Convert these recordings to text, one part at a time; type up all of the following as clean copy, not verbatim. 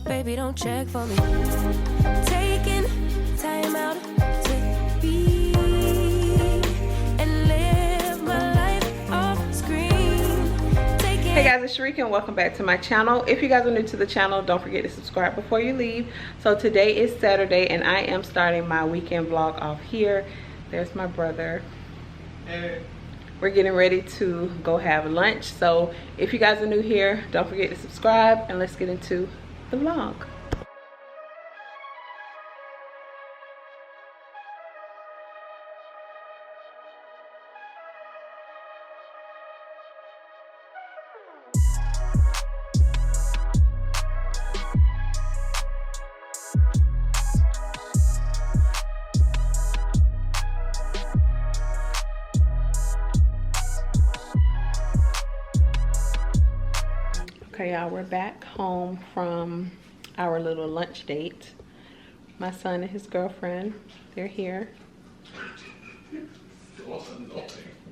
Baby, don't check for me. Taking time out to be and live my life off screen. Hey guys, it's Sharika and welcome back to my channel. If you guys are new to the channel, don't forget to subscribe before you leave. So today is Saturday and I am starting my weekend vlog off here. There's my brother. Hey. We're getting ready to go have lunch. So if you guys are new here, don't forget to subscribe and let's get into the vlog. Okay, y'all, we're back home from our little lunch date. My son and his girlfriend, they're here.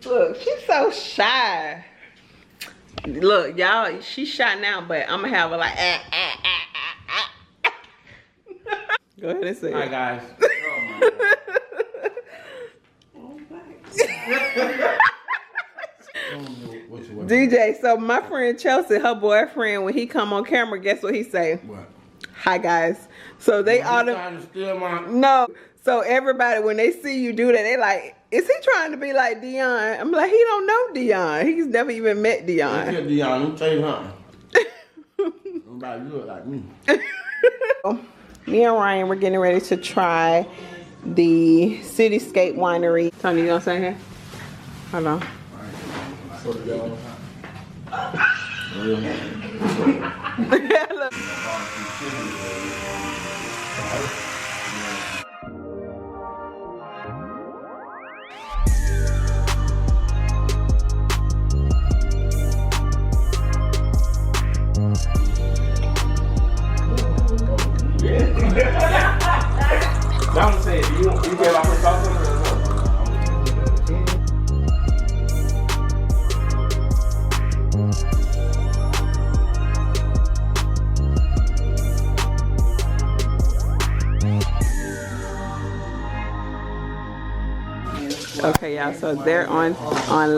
Look, she's so shy. Look, y'all, she's shy now, but I'm gonna have her like, Go ahead and say Hi, it. guys. Oh my God. DJ, so my friend Chelsea, her boyfriend, when he come on camera, guess what he say? What? Hi guys. So they Trying to steal my... no. So everybody, when they see you do that, they like, is he trying to be like Dion? I'm like, he don't know Dion. He's never even met Dion. Look at Dion. Let me tell you something. Nobody look like me. Me and Ryan, we're getting ready to try the Cityscape Winery. Tony, you gonna say here? Hold on. I'm gonna say, you get off the top of Okay, y'all, so they're on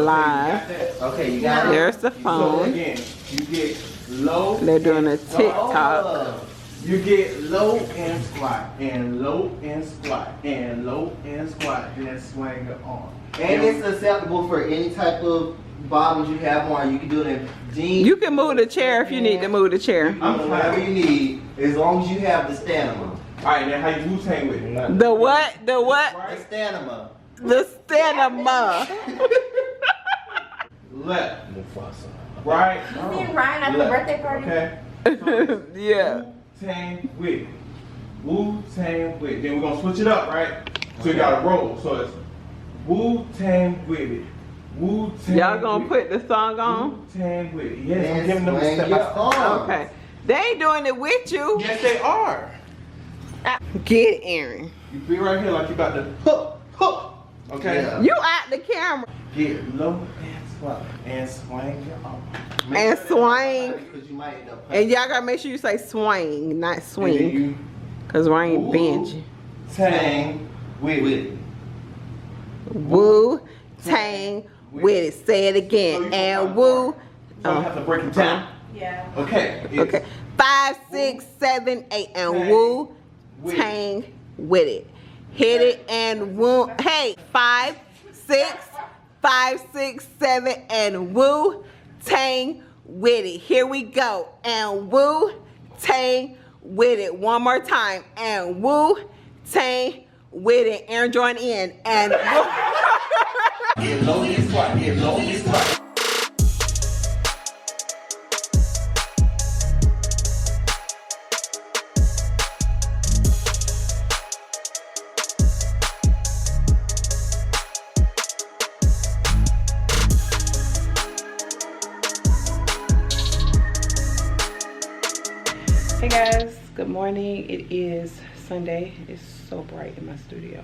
live. Okay, you got it. There's the So phone. again, you get low. They're doing a TikTok. You get low and squat, and low and squat, and low and squat, then swing your arm. And it's acceptable for any type of bottoms you have on. You can do it in jeans. You can move the chair if you need to move the chair. Whatever you need, as long as you have the stamina. Alright, now how you Wu-Tang with it? The what? The what? The stamina. The stamina. Left. Right. You mean Ryan at the birthday party? Okay. Yeah. Wu-Tang with it. Wu-Tang with it. Then we're gonna switch it up, right? So you gotta roll. So it's Wu-Tang with it. Wu-Tang. Y'all gonna put the song on? Wu-Tang with it. Yes, I'm And giving them a swing step your by step. arms. Okay. They ain't doing it with you. Yes, they are. Get it, Aaron. You be right here like you about to hook, hook. Okay. Yeah. You out the camera. Get low and squat and swing your arm. And swing. Because you might end up And y'all gotta make sure you say swing, not And then swing. you Cause Ryan Benji. tang with it. Woo tang with it. Say it again. And woo. So I have to break it down. Yeah. Okay. It's Okay. 5, 6, 7, 8. And woo tang with it. Hit it and woo. Hey, 5, 6, 5, 6, 7, and woo tang with it. Here we go. And woo tang with it. One more time. And woo tang with it. Aaron, join in. And Get low and squat. Get low and squat. hey guys, good morning. It is Sunday. It's so bright in my studio.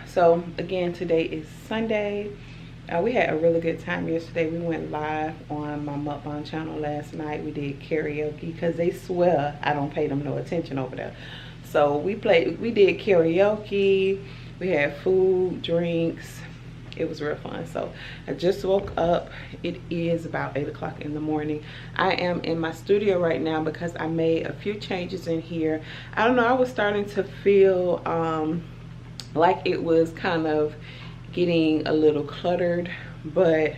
So again, today is Sunday. We had a really good time yesterday. We went live on my MUKBANG channel last night. We did karaoke because they swear I don't pay them no attention over there. So we did karaoke. We had food, drinks. It was real fun. So I just woke up. It is about 8 o'clock in the morning. I am in my studio right now because I made a few changes in here. I don't know, I was starting to feel like it was kind of getting a little cluttered, but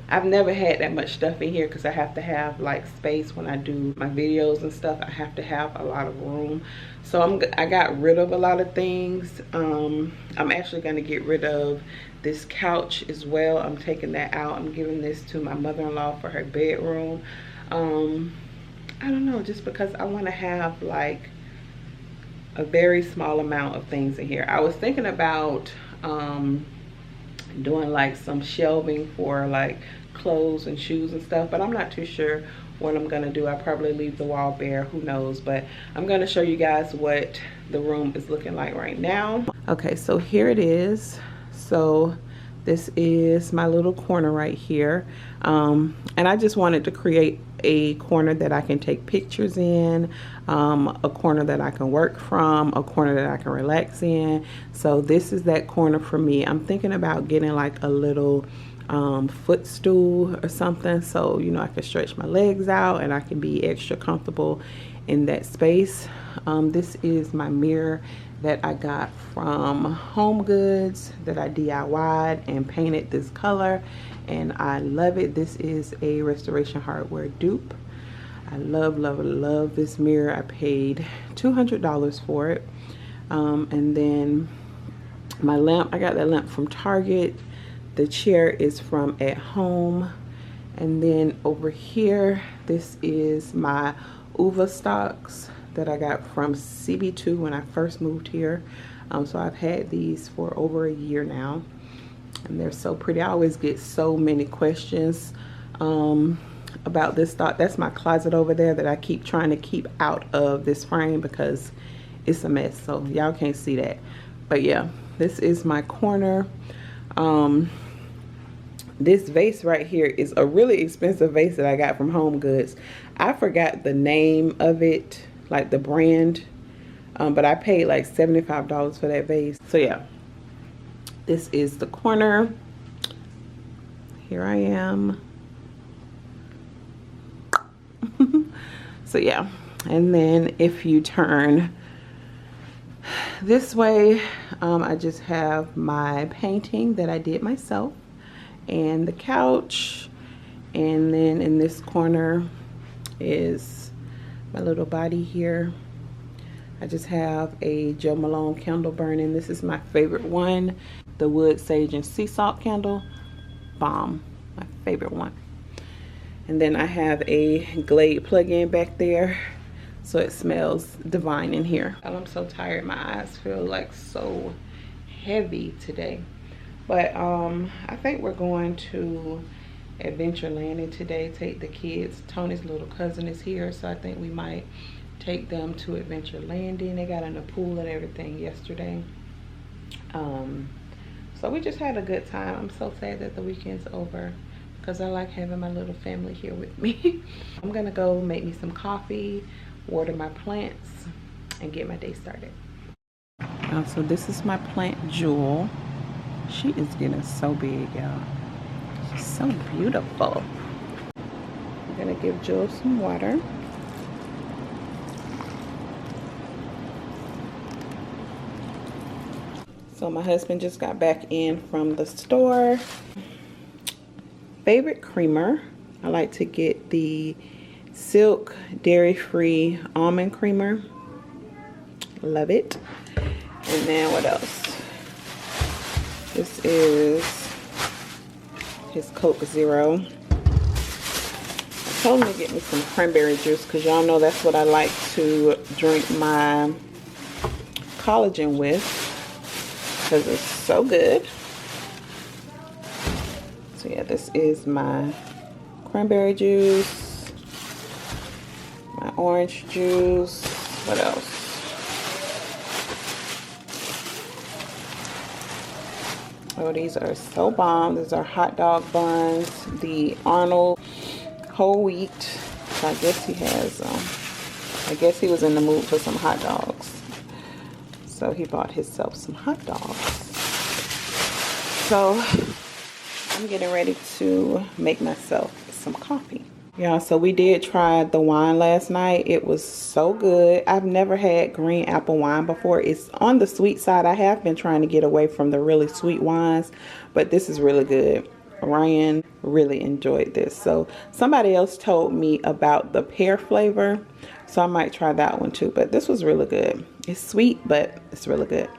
I've never had that much stuff in here because I have to have like space when I do my videos and stuff. I have to have a lot of room. So I got rid of a lot of things. I'm actually going to get rid of this couch as well. I'm taking that out. I'm giving this to my mother-in-law for her bedroom. I don't know, just because I want to have like a very small amount of things in here. I was thinking about doing like some shelving for like clothes and shoes and stuff, but I'm not too sure what I'm gonna do. I probably leave the wall bare, who knows, but I'm gonna show you guys what the room is looking like right now. Okay, so here it is. So this is my little corner right here, and I just wanted to create a corner that I can take pictures in, a corner that I can work from, a corner that I can relax in. So this is that corner for me. I'm thinking about getting like a little footstool or something, so you know I can stretch my legs out and I can be extra comfortable in that space. This is my mirror that I got from Home Goods that I DIY'd and painted this color, and I love it. This is a Restoration Hardware dupe. I love this mirror. I paid $200 for it. And then my lamp, I got that lamp from Target. The chair is from At Home. And then over here, this is my Uva stocks that I got from CB2 when I first moved here. So I've had these for over a year now, and they're so pretty. I always get so many questions about this stock. That's my closet over there that I keep trying to keep out of this frame because it's a mess, so y'all can't see that. But yeah, this is my corner. This vase right here is a really expensive vase that I got from Home Goods. I forgot the name of it, like the brand, but I paid like $75 for that vase. So yeah, this is the corner. Here I am. So yeah, and then if you turn this way, I just have my painting that I did myself and the couch, and then in this corner is my little body here. I just have a Joe Malone candle burning. This is my favorite one, the wood sage and sea salt candle. Bomb, my favorite one. And then I have a Glade plug-in back there, so it smells divine in here. I'm so tired, my eyes feel like so heavy today. But I think we're going to Adventure Landing today, take the kids. Tony's little cousin is here, so I think we might take them to Adventure Landing. They got in the pool and everything yesterday. So we just had a good time. I'm so sad that the weekend's over because I like having my little family here with me. I'm gonna go make me some coffee, water my plants, and get my day started. So this is my plant, Jewel. She is getting so big, y'all. She's so beautiful. I'm gonna give Jewel some water. So my husband just got back in from the store. Favorite creamer, I like to get the Silk dairy-free almond creamer. Love it. And then what else? This is his Coke Zero. I told him to get me some cranberry juice because y'all know that's what I like to drink my collagen with because it's so good. So yeah, this is my cranberry juice, my orange juice. What else? Oh, these are so bomb. These are hot dog buns, the Arnold whole wheat. So I guess he has, I guess he was in the mood for some hot dogs. So he bought himself some hot dogs. So I'm getting ready to make myself some coffee. Yeah, so we did try the wine last night. It was so good. I've never had green apple wine before. It's on the sweet side. I have been trying to get away from the really sweet wines, but this is really good. Ryan really enjoyed this. So somebody else told me about the pear flavor, so I might try that one too. But this was really good. It's sweet, but it's really good.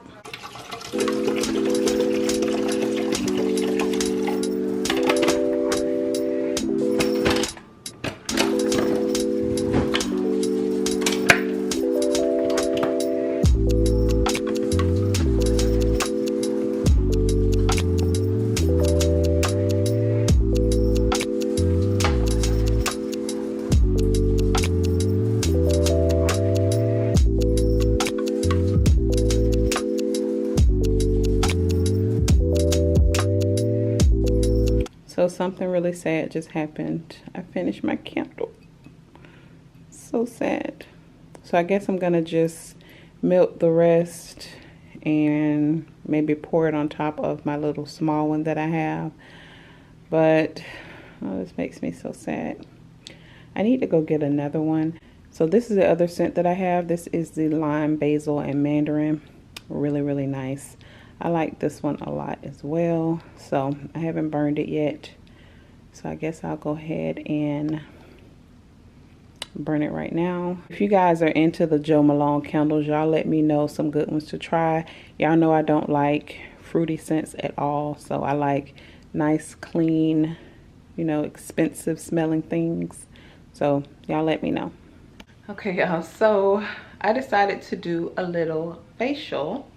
So something really sad just happened. I finished my candle. So sad. So I guess I'm gonna just melt the rest and maybe pour it on top of my little small one that I have. But oh, this makes me so sad. I need to go get another one. So this is the other scent that I have. This is the lime, basil, and mandarin. Really, really nice. I like this one a lot as well. So I haven't burned it yet. So I guess I'll go ahead and burn it right now. If you guys are into the Jo Malone candles, y'all let me know some good ones to try. Y'all know I don't like fruity scents at all. So I like nice, clean, you know, expensive smelling things. So y'all let me know. Okay, y'all. So I decided to do a little facial.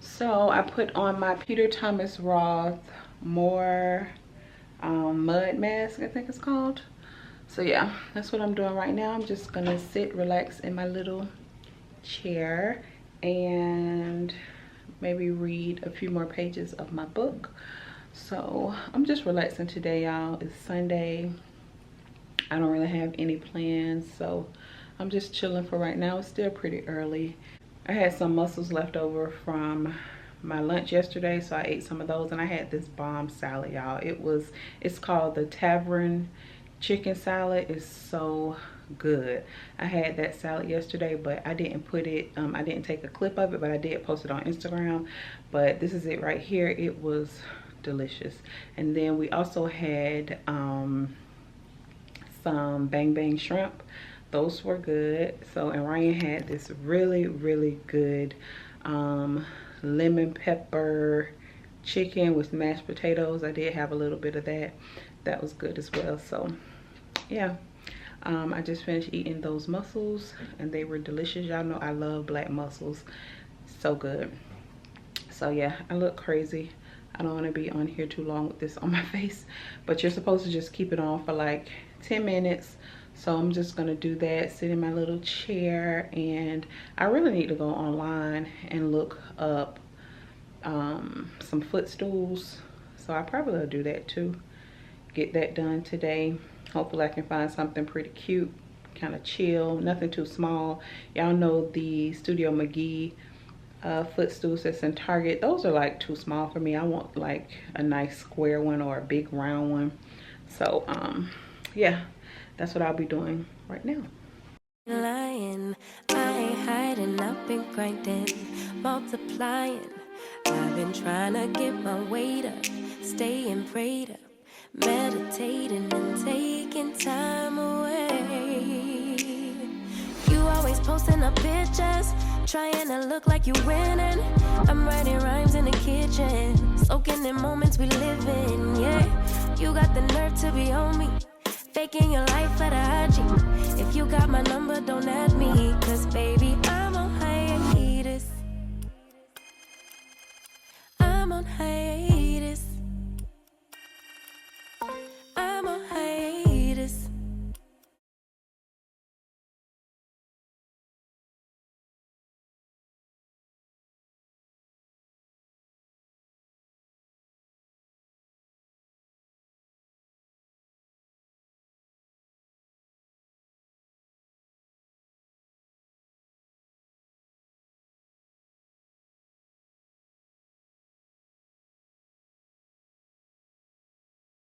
So I put on my Peter Thomas Roth More mud mask, I think it's called. So yeah, that's what I'm doing right now. I'm just gonna sit, relax in my little chair and maybe read a few more pages of my book. So I'm just relaxing today, y'all. It's Sunday. I don't really have any plans, so I'm just chilling for right now. It's still pretty early. I had some mussels left over from my lunch yesterday, so I ate some of those, and I had this bomb salad, y'all. It's called the Tavern chicken salad. It's so good. I had that salad yesterday, but I didn't put it, I didn't take a clip of it, but I did post it on Instagram. But this is it right here. It was delicious. And then we also had some bang bang shrimp. Those were good. So, and Ryan had this really, really good lemon pepper chicken with mashed potatoes. I did have a little bit of that. That was good as well. So yeah, I just finished eating those mussels and they were delicious. Y'all know I love black mussels. So good. So yeah, I look crazy. I don't want to be on here too long with this on my face, but you're supposed to just keep it on for like 10 minutes. So I'm just gonna do that, sit in my little chair, and I really need to go online and look up some footstools. So I probably will do that too. Get that done today. Hopefully I can find something pretty cute, kind of chill, nothing too small. Y'all know the Studio McGee footstools that's in Target. Those are like too small for me. I want like a nice square one or a big round one. So yeah, that's what I'll be doing right now. Lying, I ain't hiding, I've been grinding, multiplying. I've been trying to get my weight up, staying prayed up, meditating and taking time away. You always posting up pictures, trying to look like you winning. I'm writing rhymes in the kitchen, soaking in moments we live in. Yeah, you got the nerve to be on me, faking your life for the IG. If you got my number, don't